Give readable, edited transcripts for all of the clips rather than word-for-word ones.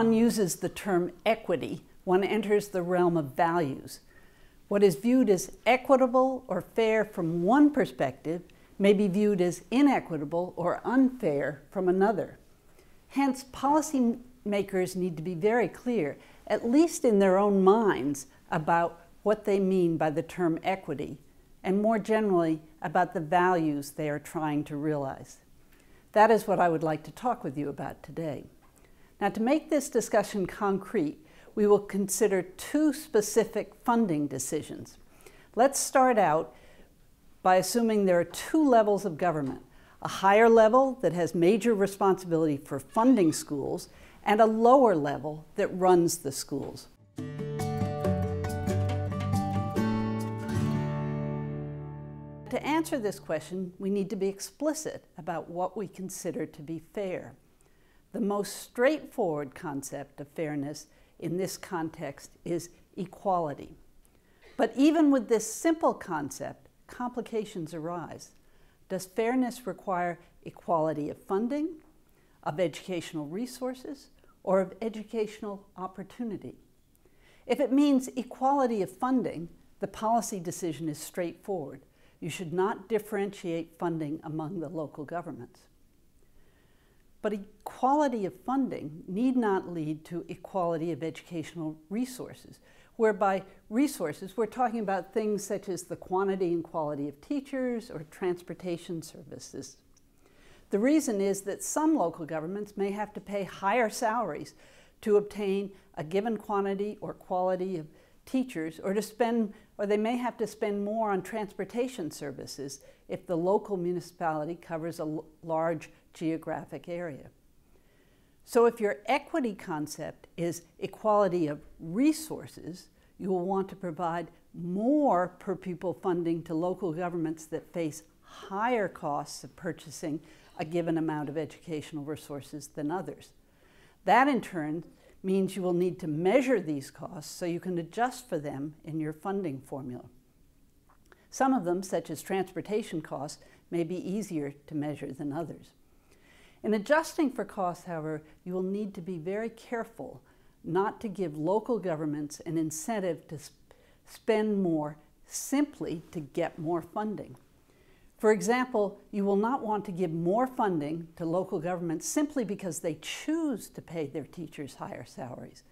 one uses the term equity, one enters the realm of values. What is viewed as equitable or fair from one perspective may be viewed as inequitable or unfair from another. Hence, policymakers need to be very clear, at least in their own minds, about what they mean by the term equity, and more generally, about the values they are trying to realize. That is what I would like to talk with you about today. Now, to make this discussion concrete, we will consider two specific funding decisions. Let's start out by assuming there are two levels of government: a higher level that has major responsibility for funding schools, and a lower level that runs the schools. To answer this question, we need to be explicit about what we consider to be fair. The most straightforward concept of fairness in this context is equality. But even with this simple concept, complications arise. Does fairness require equality of funding, of educational resources, or of educational opportunity? If it means equality of funding, the policy decision is straightforward. You should not differentiate funding among the local governments. But equality of funding need not lead to equality of educational resources, whereby resources, we're talking about things such as the quantity and quality of teachers or transportation services. The reason is that some local governments may have to pay higher salaries to obtain a given quantity or quality of teachers, or they may have to spend more on transportation services if the local municipality covers a large geographic area. So if your equity concept is equality of resources, you will want to provide more per pupil funding to local governments that face higher costs of purchasing a given amount of educational resources than others. That in turn means you will need to measure these costs so you can adjust for them in your funding formula. Some of them, such as transportation costs, may be easier to measure than others. In adjusting for costs, however, you will need to be very careful not to give local governments an incentive to spend more simply to get more funding. For example, you will not want to give more funding to local governments simply because they choose to pay their teachers higher salaries.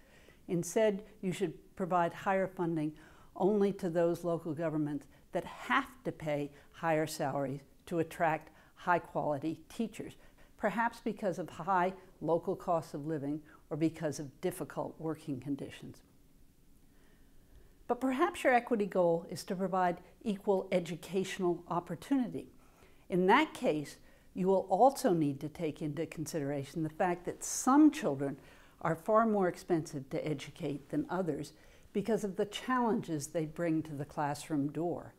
Instead, you should provide higher funding only to those local governments that have to pay higher salaries to attract high-quality teachers, perhaps because of high local costs of living or because of difficult working conditions. But perhaps your equity goal is to provide equal educational opportunity. In that case, you will also need to take into consideration the fact that some children are far more expensive to educate than others because of the challenges they bring to the classroom door.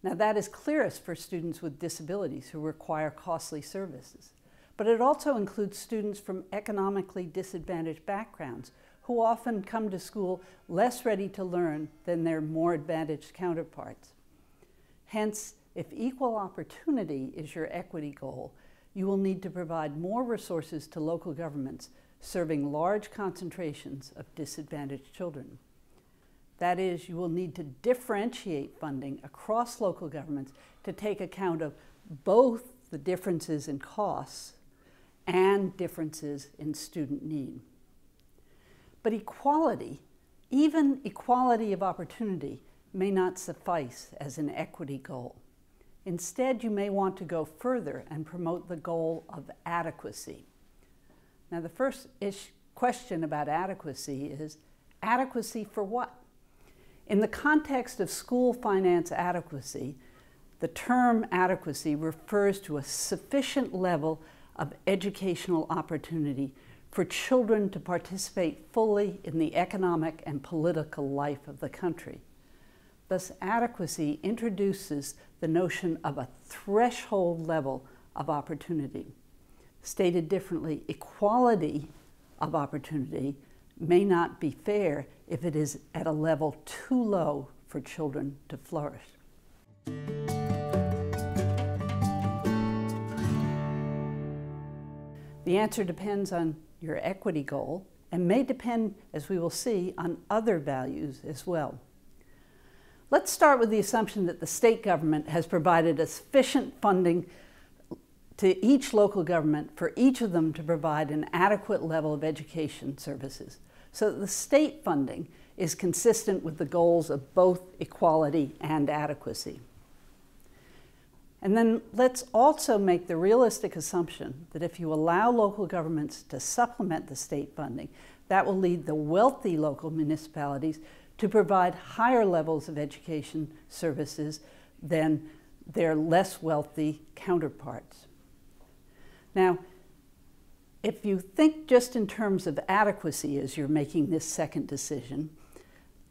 Now, that is clearest for students with disabilities who require costly services. But it also includes students from economically disadvantaged backgrounds who often come to school less ready to learn than their more advantaged counterparts. Hence, if equal opportunity is your equity goal, you will need to provide more resources to local governments serving large concentrations of disadvantaged children. That is, you will need to differentiate funding across local governments to take account of both the differences in costs and differences in student need. But equality, even equality of opportunity, may not suffice as an equity goal. Instead, you may want to go further and promote the goal of adequacy. Now, the first question about adequacy is, adequacy for what? In the context of school finance adequacy, the term adequacy refers to a sufficient level of educational opportunity for children to participate fully in the economic and political life of the country. Thus, adequacy introduces the notion of a threshold level of opportunity. Stated differently, equality of opportunity may not be fair if it is at a level too low for children to flourish. The answer depends on your equity goal and may depend, as we will see, on other values as well. Let's start with the assumption that the state government has provided a sufficient funding to each local government for each of them to provide an adequate level of education services, so that the state funding is consistent with the goals of both equality and adequacy. And then let's also make the realistic assumption that if you allow local governments to supplement the state funding, that will lead the wealthy local municipalities to provide higher levels of education services than their less wealthy counterparts. Now, if you think just in terms of adequacy as you're making this second decision,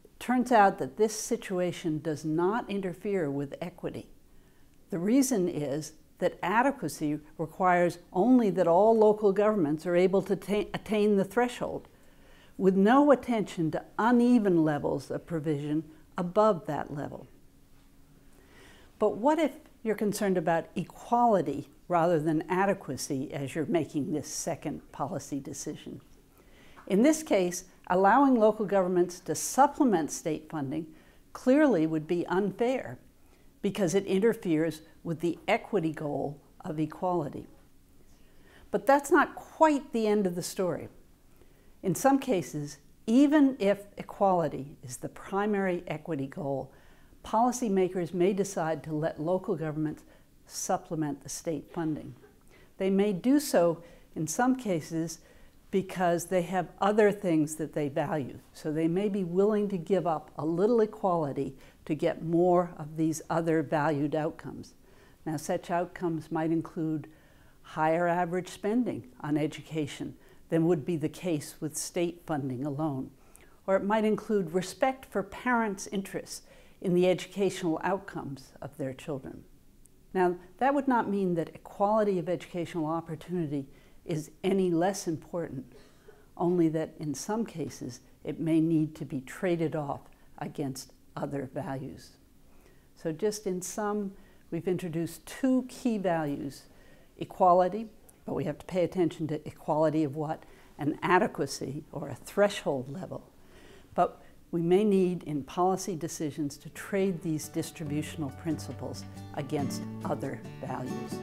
it turns out that this situation does not interfere with equity. The reason is that adequacy requires only that all local governments are able to attain the threshold, with no attention to uneven levels of provision above that level. But what if you're concerned about equality rather than adequacy as you're making this second policy decision? In this case, allowing local governments to supplement state funding clearly would be unfair because it interferes with the equity goal of equality. But that's not quite the end of the story. In some cases, even if equality is the primary equity goal, policymakers may decide to let local governments supplement the state funding. They may do so in some cases because they have other things that they value. So they may be willing to give up a little equality to get more of these other valued outcomes. Now, such outcomes might include higher average spending on education than would be the case with state funding alone. Or it might include respect for parents' interests in the educational outcomes of their children. Now, that would not mean that equality of educational opportunity is any less important, only that in some cases it may need to be traded off against other values. So just in sum, we've introduced two key values: equality, but we have to pay attention to equality of what, and adequacy, or a threshold level. But we may need in policy decisions to trade these distributional principles against other values.